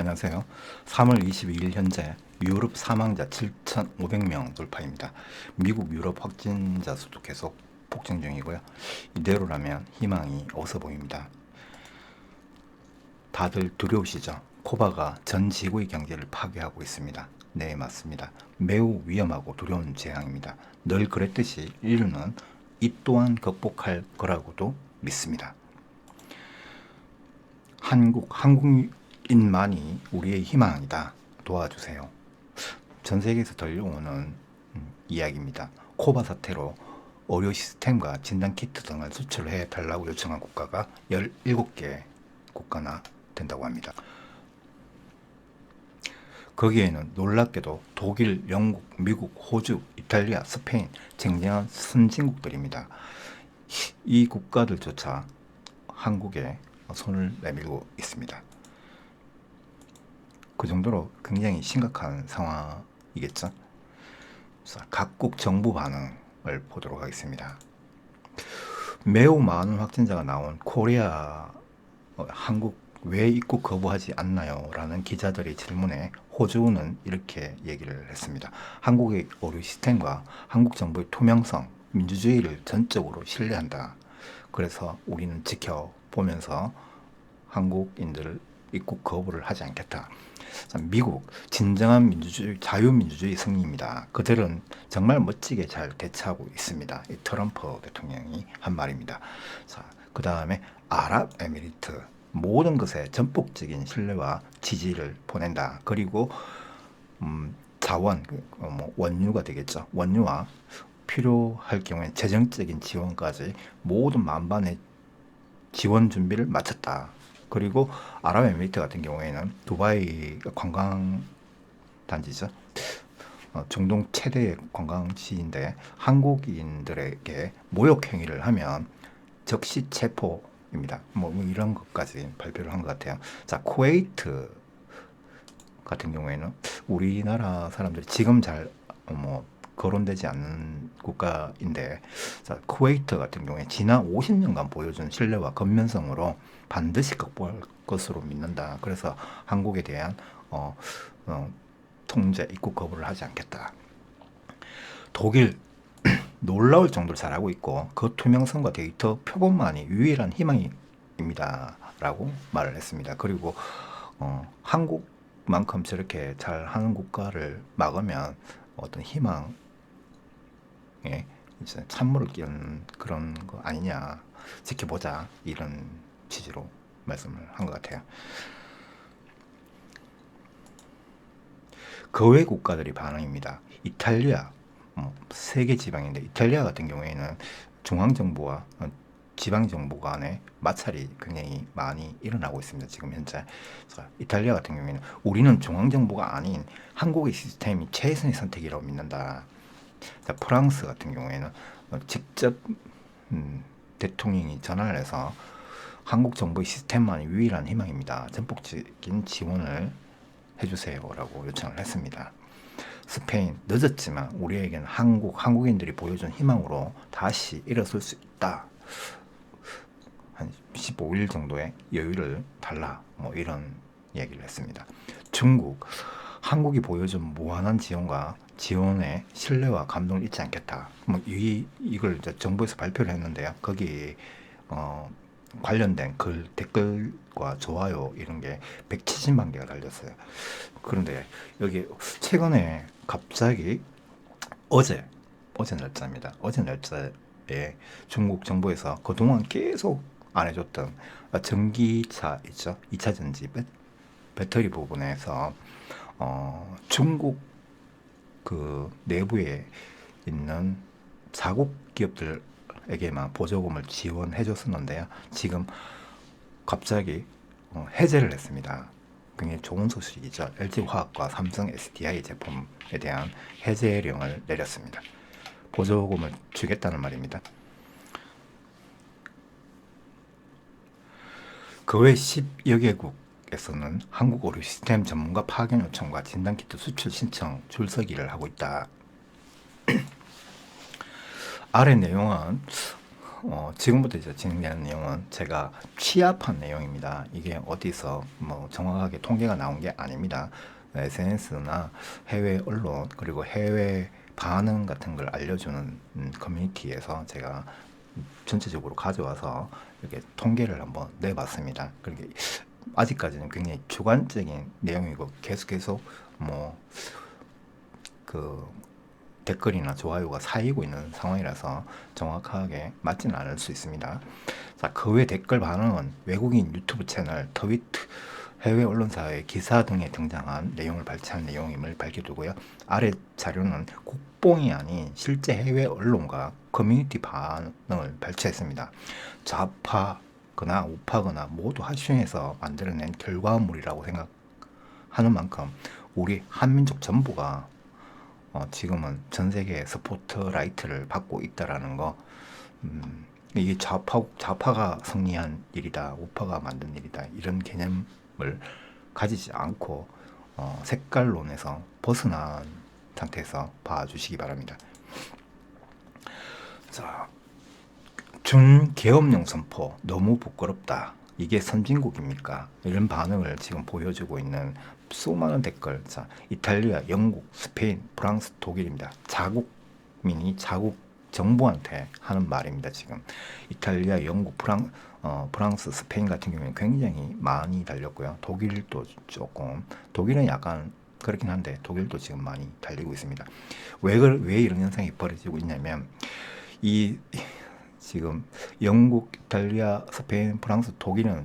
안녕하세요. 3월 22일 현재 유럽 사망자 7,500명 돌파입니다. 미국 유럽 확진자 수도 계속 폭증 중이고요. 이대로라면 희망이 없어 보입니다. 다들 두려우시죠? 코바가 전 지구의 경제를 파괴하고 있습니다. 네, 맞습니다. 매우 위험하고 두려운 재앙입니다. 늘 그랬듯이 인류는 이 또한 극복할 거라고도 믿습니다. 한국인만이 우리의 희망이다. 도와주세요. 전 세계에서 들려오는 이야기입니다. 코바 사태로 의료 시스템과 진단키트 등을 수출해 달라고 요청한 국가가 17개 국가나 된다고 합니다. 거기에는 놀랍게도 독일, 영국, 미국, 호주, 이탈리아, 스페인, 쟁쟁한 선진국들입니다. 이 국가들조차 한국에 손을 내밀고 있습니다. 그 정도로 굉장히 심각한 상황이겠죠. 각국 정부 반응을 보도록 하겠습니다. 매우 많은 확진자가 나온 코리아 한국 왜 입국 거부하지 않나요? 라는 기자들의 질문에 호주는 이렇게 얘기를 했습니다. 한국의 의료 시스템과 한국 정부의 투명성, 민주주의를 전적으로 신뢰한다. 그래서 우리는 지켜보면서 한국인들을 입국 거부를 하지 않겠다. 미국 진정한 민주주의, 자유민주주의 승리입니다. 그들은 정말 멋지게 잘 대처하고 있습니다. 이 트럼프 대통령이 한 말입니다. 자, 그 다음에 아랍에미리트 모든 것에 전폭적인 신뢰와 지지를 보낸다. 그리고 자원, 원유가 되겠죠. 원유와 필요할 경우에 재정적인 지원까지 모든 만반의 지원 준비를 마쳤다. 그리고 아랍에미리트 같은 경우에는 두바이 관광 단지죠. 중동 최대의 관광지인데 한국인들에게 모욕 행위를 하면 즉시 체포입니다. 뭐 이런 것까지 발표를 한 것 같아요. 자, 쿠웨이트 같은 경우에는 우리나라 사람들이 지금 잘 거론되지 않는 국가인데, 자, 쿠웨이트 같은 경우에 지난 50년간 보여준 신뢰와 건면성으로 반드시 극복할 것으로 믿는다. 그래서 한국에 대한 통제, 입국 거부를 하지 않겠다. 독일 놀라울 정도로 잘하고 있고 그 투명성과 데이터 표본만이 유일한 희망입니다. 라고 말을 했습니다. 그리고 한국만큼 저렇게 잘하는 국가를 막으면 어떤 희망에 이제 찬물을 끼얹는 그런 거 아니냐, 지켜보자, 이런 취지로 말씀을 한 것 같아요. 그 외 국가들이 반응입니다. 이탈리아, 세계 지방인데 이탈리아 같은 경우에는 중앙정부와 지방정부 간의 마찰이 굉장히 많이 일어나고 있습니다. 지금 현재. 이탈리아 같은 경우에는 우리는 중앙정부가 아닌 한국의 시스템이 최선의 선택이라고 믿는다. 자, 프랑스 같은 경우에는 직접 대통령이 전화를 해서 한국 정부의 시스템만이 유일한 희망입니다. 전폭적인 지원을 해주세요라고 요청을 했습니다. 스페인, 늦었지만 우리에겐 한국인들이 보여준 희망으로 다시 일어설 수 있다. 한 15일 정도의 여유를 달라. 이런 얘기를 했습니다. 중국, 한국이 보여준 무한한 지원의 신뢰와 감동을 잊지 않겠다. 이걸 이제 정부에서 발표를 했는데요. 거기 관련된 글, 댓글과 좋아요 이런 게 170만 개가 달렸어요. 그런데 여기 최근에 갑자기 어제 날짜입니다. 어제 날짜에 중국 정부에서 그동안 계속 안 해줬던 전기차 있죠? 2차 전지 배터리 부분에서 중국 그 내부에 있는 자국 기업들에게만 보조금을 지원해 줬었는데요. 지금 갑자기 해제를 했습니다. 굉장히 좋은 소식이죠. LG화학과 삼성 SDI 제품에 대한 해제령을 내렸습니다. 보조금을 주겠다는 말입니다. 그 외 10여 개국에서는 한국 의료 시스템 전문가 파견 요청과 진단키트 수출 신청 줄서기를 하고 있다. 아래 내용은 지금부터 이제 진행되는 내용은 제가 취합한 내용입니다. 이게 어디서 뭐 정확하게 통계가 나온 게 아닙니다. SNS나 해외 언론 그리고 해외 반응 같은 걸 알려주는 커뮤니티에서 제가 전체적으로 가져와서 이렇게 통계를 한번 내봤습니다. 그렇게 아직까지는 굉장히 주관적인 내용이고 계속 뭐 그 댓글이나 좋아요가 쌓이고 있는 상황이라서 정확하게 맞지는 않을 수 있습니다. 자, 그 외 댓글 반응은 외국인 유튜브 채널, 트위트, 해외 언론사의 기사 등에 등장한 내용을 발췌한 내용임을 밝혀두고요. 아래 자료는 국뽕이 아닌 실제 해외 언론과 커뮤니티 반응을 발췌했습니다. 좌파거나 우파거나 모두 하중해서 만들어낸 결과물이라고 생각하는 만큼 우리 한민족 전부가 지금은 전 세계의 스포트라이트를 받고 있다라는 거, 이게 좌파가 승리한 일이다, 우파가 만든 일이다, 이런 개념을 가지지 않고 색깔론에서 벗어난 상태에서 봐주시기 바랍니다. 자, 준계엄령 선포 너무 부끄럽다. 이게 선진국입니까? 이런 반응을 지금 보여주고 있는 수많은 댓글. 자, 이탈리아, 영국, 스페인, 프랑스, 독일입니다. 자국민이 자국 정부한테 하는 말입니다. 지금 이탈리아, 영국, 프랑스, 스페인 같은 경우에는 굉장히 많이 달렸고요. 독일도 조금, 독일은 약간 그렇긴 한데 독일도 지금 많이 달리고 있습니다. 왜 이런 현상이 벌어지고 있냐면 이 지금 영국, 이탈리아, 스페인, 프랑스, 독일은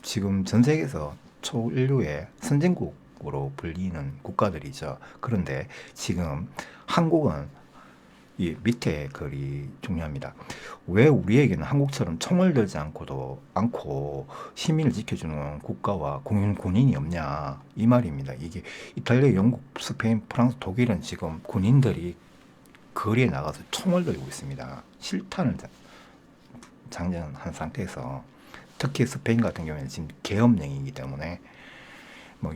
지금 전 세계에서 초인류의 선진국으로 불리는 국가들이죠. 그런데 지금 한국은 이 밑에 글이 중요합니다. 왜 우리에게는 한국처럼 총을 들지 않고 시민을 지켜주는 국가와 군인이 없냐 이 말입니다. 이게 이탈리아, 영국, 스페인, 프랑스, 독일은 지금 군인들이 거리에 나가서 총을 들고 있습니다. 실탄을 장전한 상태에서 특히 스페인 같은 경우에는 지금 계엄령이기 때문에 뭐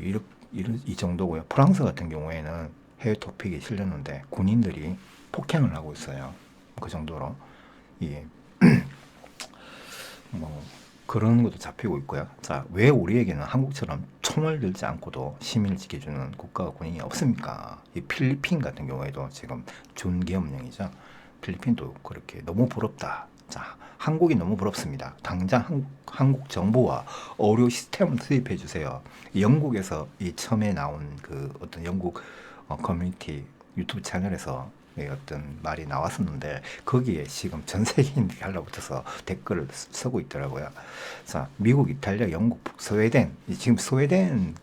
이 정도고요. 프랑스 같은 경우에는 해외 토픽이 실렸는데 군인들이 폭행을 하고 있어요. 그 정도로 예. 뭐 그런 것도 잡히고 있고요. 자, 왜 우리에게는 한국처럼 총을 들지 않고도 시민을 지켜주는 국가와 군인이 없습니까? 이 필리핀 같은 경우에도 지금 준계엄령이죠. 필리핀도 그렇게 너무 부럽다. 자, 한국이 너무 부럽습니다. 당장 한국 정부와 의료 시스템을 투입해 주세요. 영국에서 이 처음에 나온 그 어떤 영국 커뮤니티 유튜브 채널에서 어떤 말이 나왔었는데 거기에 지금 전 세계인들이 달라붙어서 댓글을 쓰고 있더라고요. 자, 미국, 이탈리아, 영국, 스웨덴, 지금 스웨덴까지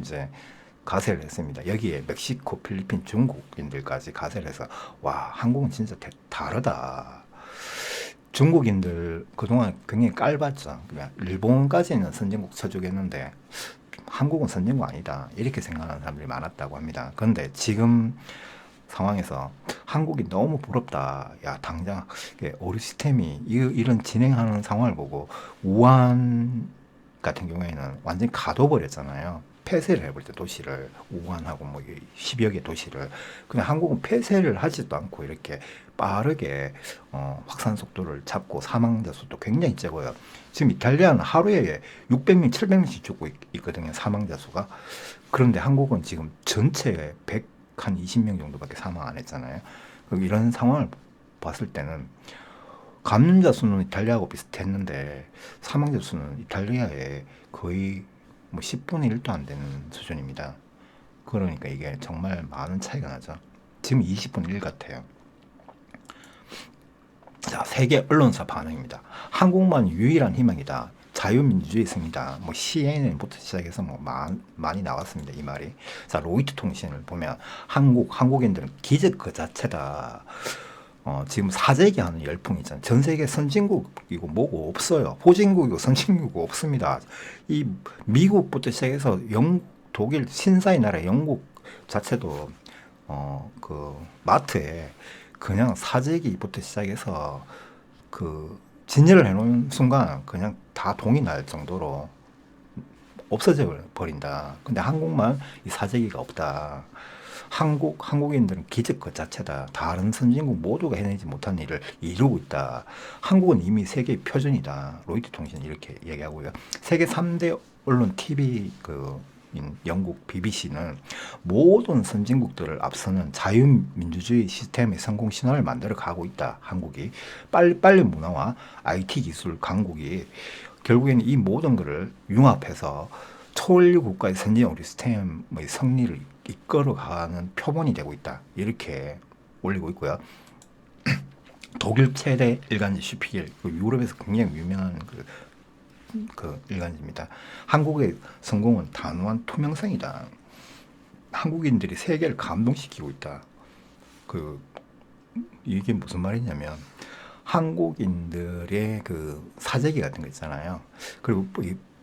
이제 가세를 했습니다. 여기에 멕시코, 필리핀, 중국인들까지 가세를 해서 와, 한국은 진짜 다르다. 중국인들 그동안 굉장히 깔봤죠. 그냥 일본까지는 선진국 쳐주겠는데 한국은 선진국 아니다. 이렇게 생각하는 사람들이 많았다고 합니다. 그런데 지금 상황에서 한국이 너무 부럽다. 야, 당장 오류 시스템이 이런 진행하는 상황을 보고 우한 같은 경우에는 완전히 가둬버렸잖아요. 폐쇄를 해버릴 때 도시를 우한하고 뭐 10여 개 도시를 그냥 한국은 폐쇄를 하지도 않고 이렇게 빠르게 확산 속도를 잡고 사망자 수도 굉장히 적어요. 지금 이탈리아는 하루에 600명, 700명씩 죽고 있거든요. 사망자 수가. 그런데 한국은 지금 전체에 120명 정도밖에 사망 안 했잖아요. 이런 상황을 봤을 때는 감염자 수는 이탈리아하고 비슷했는데 사망자 수는 이탈리아에 거의 뭐 10분의 1도 안 되는 수준입니다. 그러니까 이게 정말 많은 차이가 나죠. 지금 20분의 1 같아요. 자, 세계 언론사 반응입니다. 한국만 유일한 희망이다. 자유민주주의 승리다. 뭐 CNN부터 시작해서 뭐 많이 나왔습니다. 이 말이. 자, 로이터 통신을 보면 한국인들은 기적 그 자체다. 지금 사재기 하는 열풍이 있잖아요. 전 세계 선진국이고 뭐고 없어요. 호진국이고 선진국이고 없습니다. 이 미국부터 시작해서 영국, 독일, 신사의 나라 영국 자체도 그 마트에 그냥 사재기부터 시작해서 그 진열을 해놓은 순간 그냥 다 동이 날 정도로 없어져 버린다. 근데 한국만 이 사재기가 없다. 한국인들은 기적 그 자체다. 다른 선진국 모두가 해내지 못한 일을 이루고 있다. 한국은 이미 세계의 표준이다. 로이터 통신이 이렇게 얘기하고요. 세계 3대 언론 TV 영국 BBC는 모든 선진국들을 앞서는 자유민주주의 시스템의 성공 신화를 만들어 가고 있다. 한국이 빨리 문화와 IT 기술 강국이 결국에는 이 모든 것을 융합해서 초원류 국가의 선진국 시스템의 승리를 이끌어가는 표본이 되고 있다. 이렇게 올리고 있고요. 독일 최대 일간지 슈피겔, 유럽에서 굉장히 유명한 그 일간지입니다. 한국의 성공은 단호한 투명성이다. 한국인들이 세계를 감동시키고 있다. 이게 무슨 말이냐면 한국인들의 그 사재기 같은 거 있잖아요. 그리고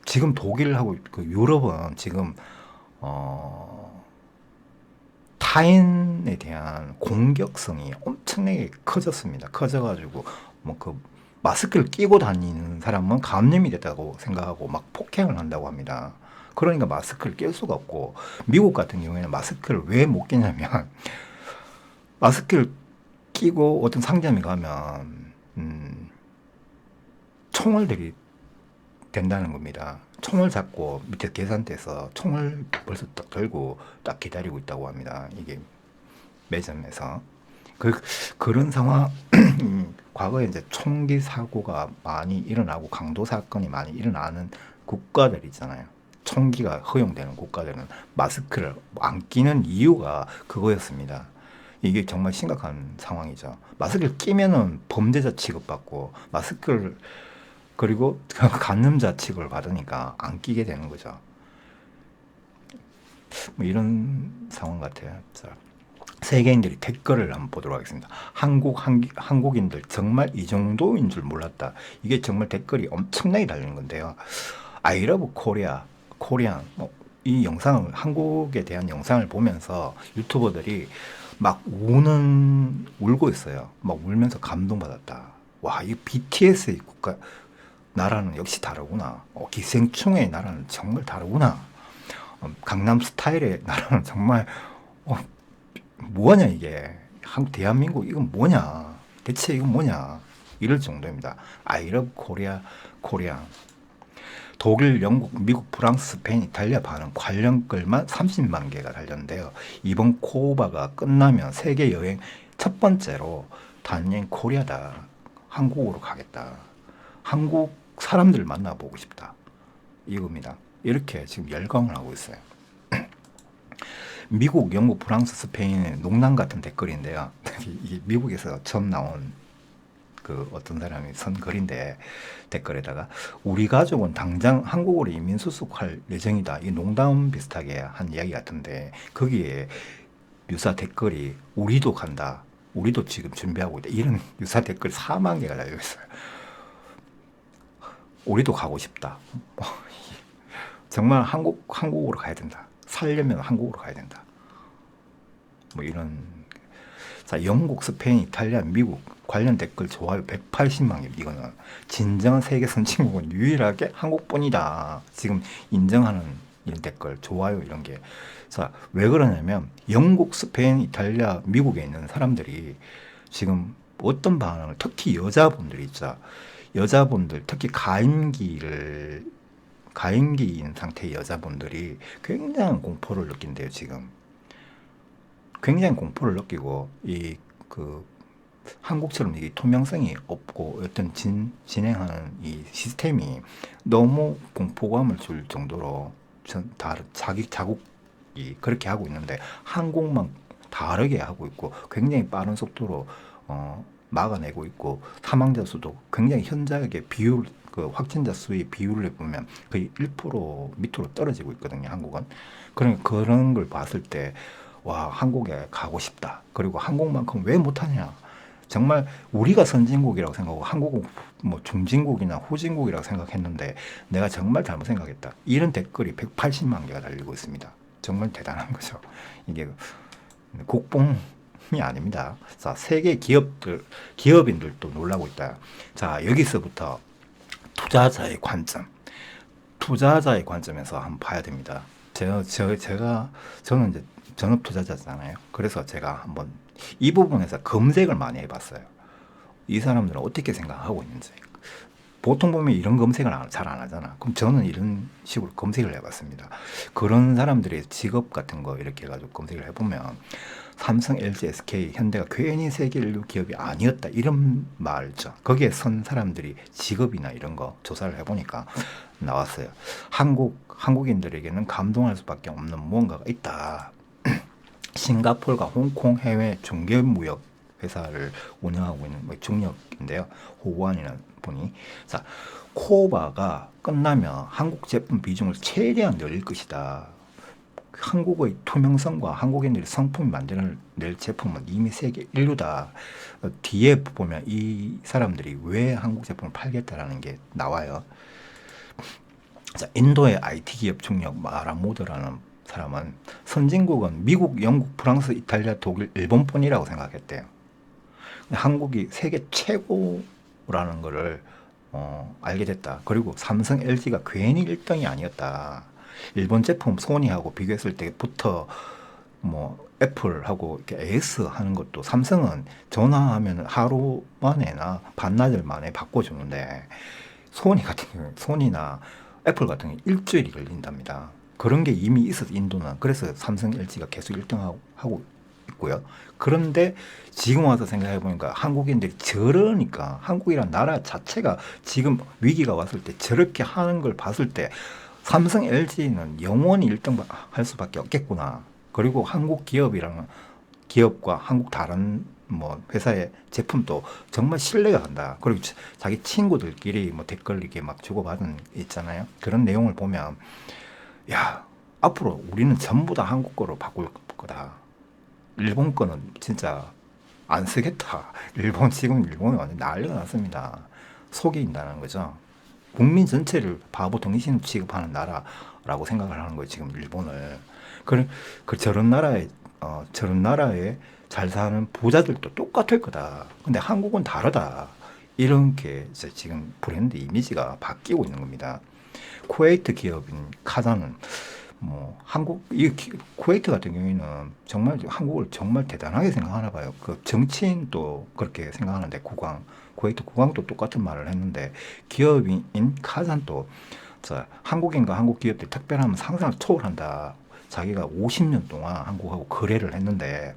지금 독일하고 유럽은 지금 타인에 대한 공격성이 엄청나게 커졌습니다. 커져가지고 마스크를 끼고 다니는 사람은 감염이 됐다고 생각하고 막 폭행을 한다고 합니다. 그러니까 마스크를 낄 수가 없고, 미국 같은 경우에는 마스크를 왜 못 끼냐면 마스크를 끼고 어떤 상점에 가면 총을 된다는 겁니다. 총을 잡고 밑에 계산대에서 총을 벌써 딱 들고 딱 기다리고 있다고 합니다. 이게 매점에서. 그런 상황, 과거에 이제 총기 사고가 많이 일어나고 강도 사건이 많이 일어나는 국가들 있잖아요. 총기가 허용되는 국가들은 마스크를 안 끼는 이유가 그거였습니다. 이게 정말 심각한 상황이죠. 마스크를 끼면은 범죄자 취급받고, 그리고 간음자 취급을 받으니까 안 끼게 되는 거죠. 뭐 이런 상황 같아요. 자, 세계인들이 댓글을 한번 보도록 하겠습니다. 한국인들 정말 이 정도인 줄 몰랐다. 이게 정말 댓글이 엄청나게 달리는 건데요. I love Korea, 코리안. 이 영상을, 한국에 대한 영상을 보면서 유튜버들이 막 울고 있어요. 막 울면서 감동받았다. 와, 이 BTS의 나라는 역시 다르구나. 기생충의 나라는 정말 다르구나. 강남 스타일의 나라는 정말 뭐하냐 이게. 대한민국 이건 뭐냐. 대체 이건 뭐냐. 이럴 정도입니다. I love Korea, 코리안. 독일, 영국, 미국, 프랑스, 스페인, 이탈리아 반응 관련 글만 30만 개가 달렸는데요. 이번 코바가 끝나면 세계 여행 첫 번째로 단연 코리아다. 한국으로 가겠다. 한국 사람들 만나보고 싶다. 이겁니다. 이렇게 지금 열광을 하고 있어요. 미국, 영국, 프랑스, 스페인의 농담 같은 댓글인데요. 이게 미국에서 처음 나온 어떤 사람이 쓴 글인데, 댓글에다가 우리 가족은 당장 한국으로 이민 수속할 예정이다. 이 농담 비슷하게 한 이야기 같은데, 거기에 유사 댓글이 우리도 간다. 우리도 지금 준비하고 있다. 이런 유사 댓글 4만 개가 달려 있어요. 우리도 가고 싶다. 정말 한국으로 가야 된다. 살려면 한국으로 가야 된다. 뭐 이런. 자, 영국, 스페인, 이탈리아, 미국 관련 댓글 좋아요 180만 개. 이거는 진정한 세계 선진국은 유일하게 한국뿐이다. 지금 인정하는 이런 댓글, 좋아요 이런 게. 자, 왜 그러냐면 영국, 스페인, 이탈리아, 미국에 있는 사람들이 지금 어떤 반응을, 특히 여자분들이 있죠. 여자분들, 특히 가임기인 상태의 여자분들이 굉장한 공포를 느낀대요, 지금. 굉장히 공포를 느끼고, 한국처럼 이게 투명성이 없고, 어떤 진행하는 이 시스템이 너무 공포감을 줄 정도로 자국이 그렇게 하고 있는데, 한국만 다르게 하고 있고, 굉장히 빠른 속도로, 막아내고 있고, 사망자 수도 굉장히 현저하게 확진자 수의 비율을 보면 거의 1% 밑으로 떨어지고 있거든요, 한국은. 그러니까 그런 걸 봤을 때, 와, 한국에 가고 싶다. 그리고 한국만큼 왜 못하냐. 정말 우리가 선진국이라고 생각하고 한국은 뭐 중진국이나 후진국이라고 생각했는데 내가 정말 잘못 생각했다. 이런 댓글이 180만 개가 달리고 있습니다. 정말 대단한 거죠. 이게 국뽕이 아닙니다. 자, 세계 기업인들도 놀라고 있다. 자, 여기서부터 투자자의 관점에서 한번 봐야 됩니다. 저는 이제 전업 투자자잖아요. 그래서 제가 한번 이 부분에서 검색을 많이 해봤어요. 이 사람들은 어떻게 생각하고 있는지. 보통 보면 이런 검색을 잘 안 하잖아. 그럼 저는 이런 식으로 검색을 해봤습니다. 그런 사람들의 직업 같은 거 이렇게 해가지고 검색을 해보면 삼성, LG, SK, 현대가 괜히 세계 인류 기업이 아니었다 이런 말죠. 거기에 선 사람들이 직업이나 이런 거 조사를 해보니까 나왔어요. 한국인들에게는 감동할 수밖에 없는 무언가가 있다. 싱가포르가 홍콩 해외 중개무역 회사를 운영하고 있는 뭐 중역인데요. 호우안이라는 분이 자 코바가 끝나면 한국 제품 비중을 최대한 늘릴 것이다. 한국의 투명성과 한국인들이 성품이 만들어낼 제품은 이미 세계 인류다. 뒤에 보면 이 사람들이 왜 한국 제품을 팔겠다라는 게 나와요. 자, 인도의 IT 기업 중역 마라모드라는 사람은 선진국은 미국, 영국, 프랑스, 이탈리아, 독일, 일본뿐이라고 생각했대요. 한국이 세계 최고라는 것을 알게 됐다. 그리고 삼성, LG가 괜히 1등이 아니었다. 일본 제품 소니하고 비교했을 때부터 뭐 애플하고 이렇게 AS 하는 것도 삼성은 전화하면 하루 만에나 반나절 만에 바꿔주는데 소니 같은 경우 소니나 애플 같은 경우 일주일이 걸린답니다. 그런 게 이미 있어서 인도는 그래서 삼성, LG가 계속 1등하고 있고요. 그런데 지금 와서 생각해 보니까 한국인들이 저러니까 한국이란 나라 자체가 지금 위기가 왔을 때 저렇게 하는 걸 봤을 때 삼성, LG는 영원히 1등 할 수밖에 없겠구나. 그리고 한국 기업이랑 기업과 한국 다른 뭐 회사의 제품도 정말 신뢰가 간다. 그리고 자기 친구들끼리 뭐 댓글 이렇게 막 주고받은 있잖아요. 그런 내용을 보면 야 앞으로 우리는 전부 다 한국 거로 바꿀 거다. 일본 거는 진짜 안 쓰겠다. 일본이 완전 난리가 났습니다. 속이인다는 거죠. 국민 전체를 바보 등신 취급하는 나라라고 생각을 하는 거예요. 지금 일본을. 저런 나라에 잘 사는 부자들도 똑같을 거다. 근데 한국은 다르다. 이런 게 지금 브랜드 이미지가 바뀌고 있는 겁니다. 쿠웨이트 기업인 카자는 쿠웨이트 같은 경우에는 정말 한국을 정말 대단하게 생각하나 봐요. 그 정치인도 그렇게 생각하는데 쿠웨이트 국왕도 똑같은 말을 했는데 기업인 카잔도 한국인과 한국 기업들이 특별하면 상상을 초월한다. 자기가 50년 동안 한국하고 거래를 했는데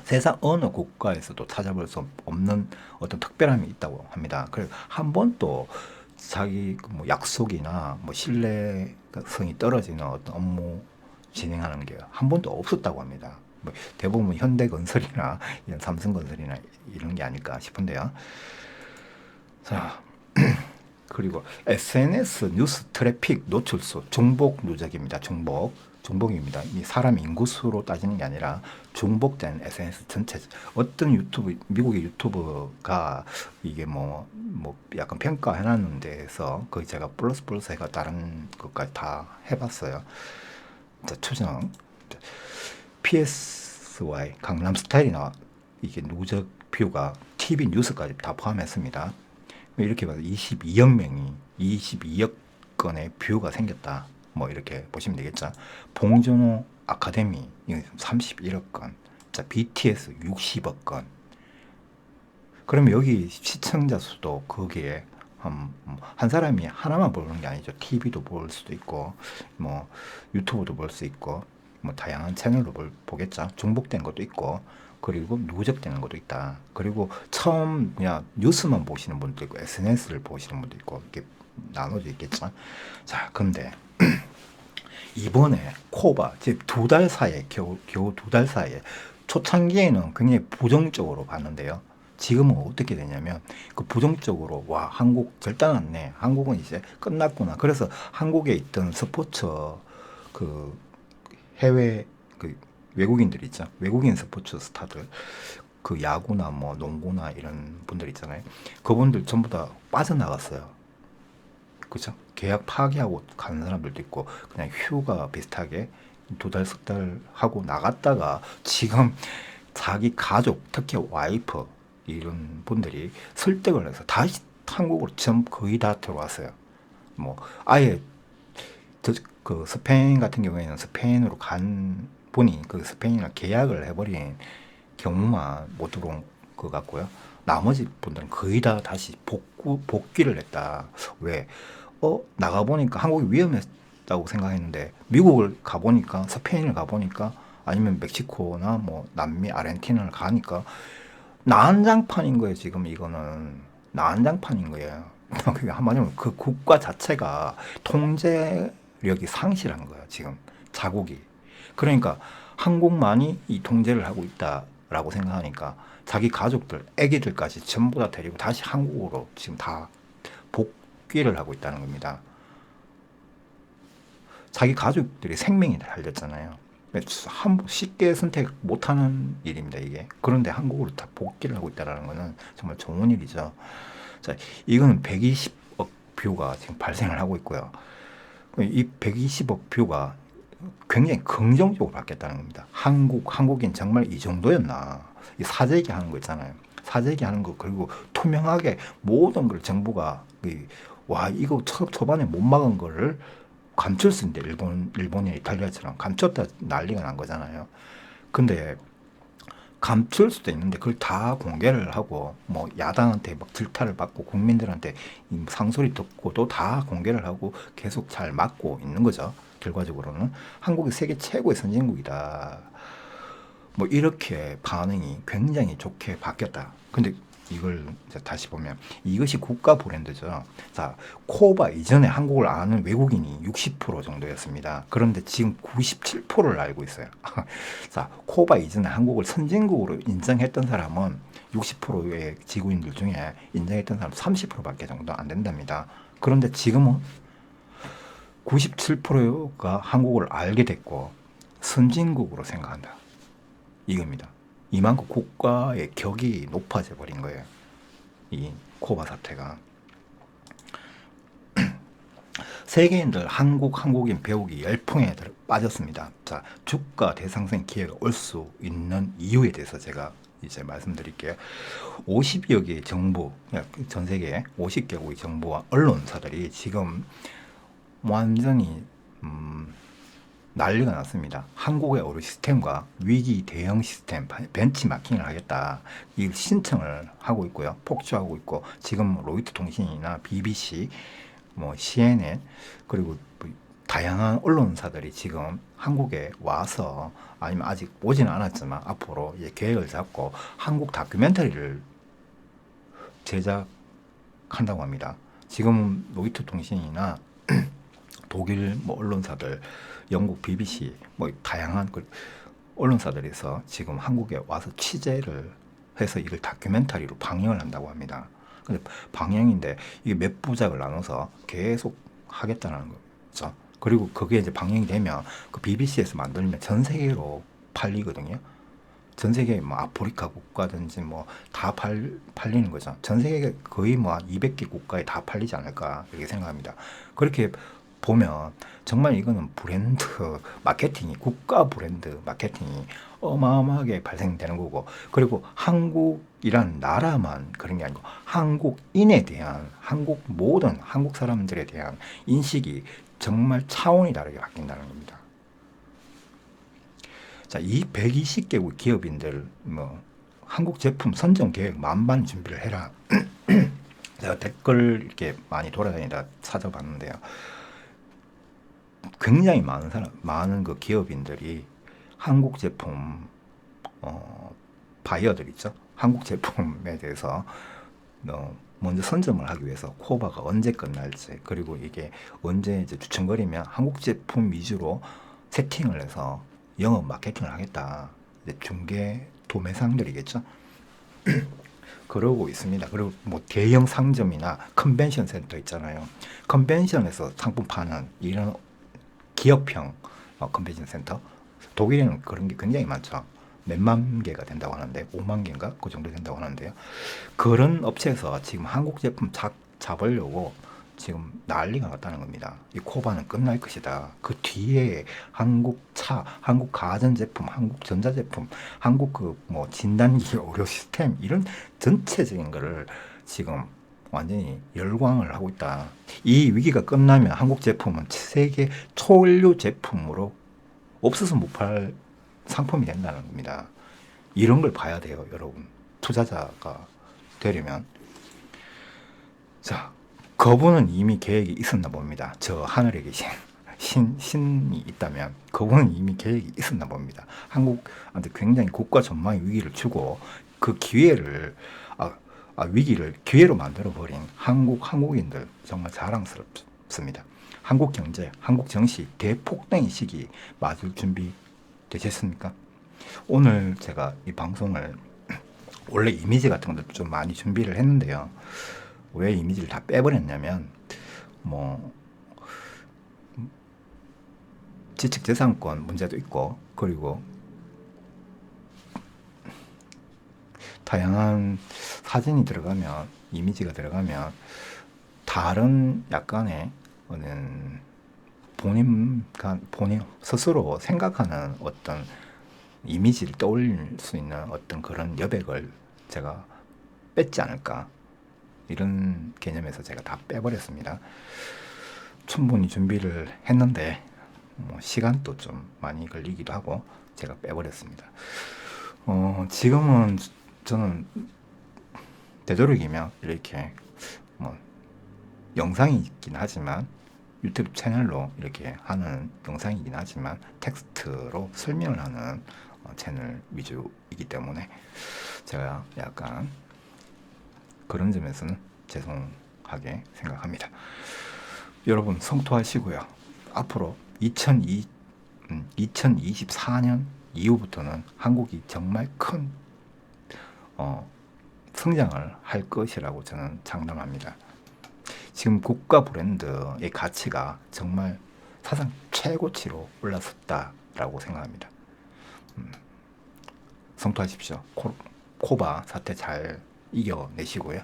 세상 어느 국가에서도 찾아볼 수 없는 어떤 특별함이 있다고 합니다. 그래서 한 번도 자기 뭐 약속이나 뭐 신뢰성이 떨어지는 어떤 업무 진행하는 게 한 번도 없었다고 합니다. 뭐 대부분 현대건설이나 이런 삼성건설이나 이런 게 아닐까 싶은데요. 자, 그리고 SNS 뉴스 트래픽 노출수 중복 누적입니다. 중복입니다. 이 사람 인구수로 따지는 게 아니라 중복된 SNS 전체 어떤 미국의 유튜브가 이게 뭐 약간 평가해놨는 데에서 거의 제가 플러스 해가 다른 것까지 다 해봤어요. 자, 추정 PSY 강남 스타일이나 이게 누적 뷰가 TV 뉴스까지 다 포함했습니다. 이렇게 봐서 22억 건의 뷰가 생겼다. 뭐 이렇게 보시면 되겠죠. 봉준호 아카데미 31억 건, 자 BTS 60억 건. 그러면 여기 시청자 수도 거기에 한 사람이 하나만 보는 게 아니죠. TV도 볼 수도 있고, 뭐 유튜브도 볼 수 있고, 뭐 다양한 채널로 보겠죠. 중복된 것도 있고, 그리고 누적되는 것도 있다. 그리고 처음 그냥 뉴스만 보시는 분도 있고, SNS를 보시는 분도 있고, 이렇게 나눠져 있겠죠. 자, 근데 이번에 코바, 즉 2달 사이에 겨우 2달 사이에 초창기에는 굉장히 부정적으로 봤는데요. 지금은 어떻게 되냐면 그 부정적으로 와 한국 절대 안 내. 한국은 이제 끝났구나. 그래서 한국에 있던 스포츠 그 해외 그 외국인들 있죠. 외국인 스포츠 스타들 그 야구나 뭐 농구나 이런 분들 있잖아요. 그분들 전부 다 빠져나갔어요. 그죠? 계약 파기하고 가는 사람들도 있고 그냥 휴가 비슷하게 2달, 3달 하고 나갔다가 지금 자기 가족, 특히 와이프 이런 분들이 설득을 해서 다시 한국으로 거의 다 들어왔어요. 뭐 아예 그 스페인 같은 경우에는 스페인으로 간 분이 그 스페인이랑 계약을 해버린 경우만 못 들어온 것 같고요. 나머지 분들은 거의 다 다시 복귀를 했다. 왜? 나가보니까 한국이 위험했다고 생각했는데 미국을 가보니까 스페인을 가보니까 아니면 멕시코나 뭐 남미 아르헨티나를 가니까 난장판인 거예요. 지금 이거는 난장판인 거예요. 그게 한마디로 그 국가 자체가 통제력이 상실한 거예요. 지금 자국이. 그러니까 한국만이 이 통제를 하고 있다라고 생각하니까 자기 가족들, 애기들까지 전부 다 데리고 다시 한국으로 지금 다 복귀를 하고 있다는 겁니다. 자기 가족들이 생명이 달렸잖아요. 쉽게 선택 못하는 일입니다, 이게. 그런데 한국으로 다 복귀를 하고 있다는 것은 정말 좋은 일이죠. 자, 이거는 120억 뷰가 지금 발생을 하고 있고요. 이 120억 뷰가 굉장히 긍정적으로 바뀌었다는 겁니다. 한국인 정말 이 정도였나. 이 사재기 하는 거 있잖아요. 사재기 하는 거, 그리고 투명하게 모든 걸 정부가, 와, 이거 초반에 못 막은 거를 감출 수 있는데, 일본이나 이탈리아처럼 감췄다 난리가 난 거잖아요. 근데 감출 수도 있는데 그걸 다 공개를 하고 뭐 야당한테 막 질타를 받고 국민들한테 상소리 듣고도 다 공개를 하고 계속 잘 막고 있는 거죠. 결과적으로는 한국이 세계 최고의 선진국이다. 뭐 이렇게 반응이 굉장히 좋게 바뀌었다. 근데 이걸 이제 다시 보면 이것이 국가 브랜드죠. 자, 코바 이전에 한국을 아는 외국인이 60% 정도였습니다. 그런데 지금 97%를 알고 있어요. 자, 코바 이전에 한국을 선진국으로 인정했던 사람은 60%의 지구인들 중에 인정했던 사람 30%밖에 정도 안 된답니다. 그런데 지금은 97%가 한국을 알게 됐고 선진국으로 생각한다. 이겁니다. 이만큼 국가의 격이 높아져 버린 거예요. 이 코바 사태가. 세계인들 한국인 배우기 열풍에 빠졌습니다. 자, 주가 대상승 기회가 올 수 있는 이유에 대해서 제가 이제 말씀드릴게요. 50여 개의 정부, 전 세계 50개국의 정부와 언론사들이 지금 완전히 난리가 났습니다. 한국의 의료 시스템과 위기 대응 시스템 벤치마킹을 하겠다. 이 신청을 하고 있고요. 폭주하고 있고 지금 로이터 통신이나 BBC, 뭐 CNN 그리고 다양한 언론사들이 지금 한국에 와서 아니면 아직 오지는 않았지만 앞으로 이제 계획을 잡고 한국 다큐멘터리를 제작한다고 합니다. 지금 로이터 통신이나 독일 뭐 언론사들, 영국 BBC 뭐 다양한 언론사들에서 지금 한국에 와서 취재를 해서 이걸 다큐멘터리로 방영을 한다고 합니다. 근데 방영인데 이게 몇 부작을 나눠서 계속 하겠다는 거죠. 그리고 그게 이제 방영이 되면 그 BBC에서 만들면 전 세계로 팔리거든요. 전 세계 뭐 아프리카 국가든지 뭐 다 팔리는 거죠. 전 세계 거의 뭐 200개 국가에 다 팔리지 않을까 이렇게 생각합니다. 그렇게 보면 정말 이거는 브랜드 마케팅이 국가 브랜드 마케팅이 어마어마하게 발생되는 거고, 그리고 한국이란 나라만 그런 게 아니고 한국인에 대한 모든 한국 사람들에 대한 인식이 정말 차원이 다르게 바뀐다는 겁니다. 자, 이 120개국 기업인들 뭐 한국 제품 선정 계획 만반 준비를 해라. 제가 댓글 이렇게 많이 돌아다니다 찾아봤는데요. 굉장히 많은 그 기업인들이 한국 제품, 바이어들 있죠. 한국 제품에 대해서 먼저 선점을 하기 위해서 코바가 언제 끝날지, 그리고 이게 언제 이제 주춤거리면 한국 제품 위주로 세팅을 해서 영업 마케팅을 하겠다. 이제 중개 도매상들이겠죠. 그러고 있습니다. 그리고 뭐 대형 상점이나 컨벤션 센터 있잖아요. 컨벤션에서 상품 파는 이런 기업형 컨벤션 센터, 독일에는 그런 게 굉장히 많죠. 몇만 개가 된다고 하는데 5만 개인가 그 정도 된다고 하는데요. 그런 업체에서 지금 한국 제품 잡으려고 지금 난리가 났다는 겁니다. 이 코바는 끝날 것이다. 그 뒤에 한국 차, 한국 가전제품, 한국 전자제품, 한국 그 뭐 진단기 의료 시스템 이런 전체적인 거를 지금 완전히 열광을 하고 있다. 이 위기가 끝나면 한국 제품은 세계 초일류 제품으로 없어서 못 팔 상품이 된다는 겁니다. 이런 걸 봐야 돼요, 여러분. 투자자가 되려면. 자, 그분은 이미 계획이 있었나 봅니다. 저 하늘에 계신 신이 있다면 그분은 이미 계획이 있었나 봅니다. 한국한테 굉장히 국가 전망의 위기를 주고 그 기회를 위기를 기회로 만들어 버린 한국인들 정말 자랑스럽습니다. 한국 경제, 한국 정시 대폭등의 시기 맞을 준비 되셨습니까? 오늘 제가 이 방송을 원래 이미지 같은 것도 좀 많이 준비를 했는데요. 왜 이미지를 다 빼버렸냐면 뭐 지식재산권 문제도 있고, 그리고 다양한 사진이 들어가면, 이미지가 들어가면 다른 약간의 본인 스스로 생각하는 어떤 이미지를 떠올릴 수 있는 어떤 그런 여백을 제가 뺐지 않을까, 이런 개념에서 제가 다 빼버렸습니다. 충분히 준비를 했는데 뭐 시간도 좀 많이 걸리기도 하고 제가 빼버렸습니다. 지금은 저는 되도록이면 이렇게 뭐 영상이 있긴 하지만, 유튜브 채널로 이렇게 하는 영상이긴 하지만 텍스트로 설명을 하는 채널 위주이기 때문에 제가 약간 그런 점에서는 죄송하게 생각합니다. 여러분 성토하시고요. 앞으로 2024년 이후부터는 한국이 정말 큰 성장을 할 것이라고 저는 장담합니다. 지금 국가 브랜드의 가치가 정말 사상 최고치로 올라섰다라고 생각합니다. 성토하십시오. 코바 사태 잘 이겨내시고요.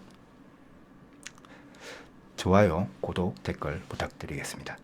좋아요, 구독, 댓글 부탁드리겠습니다.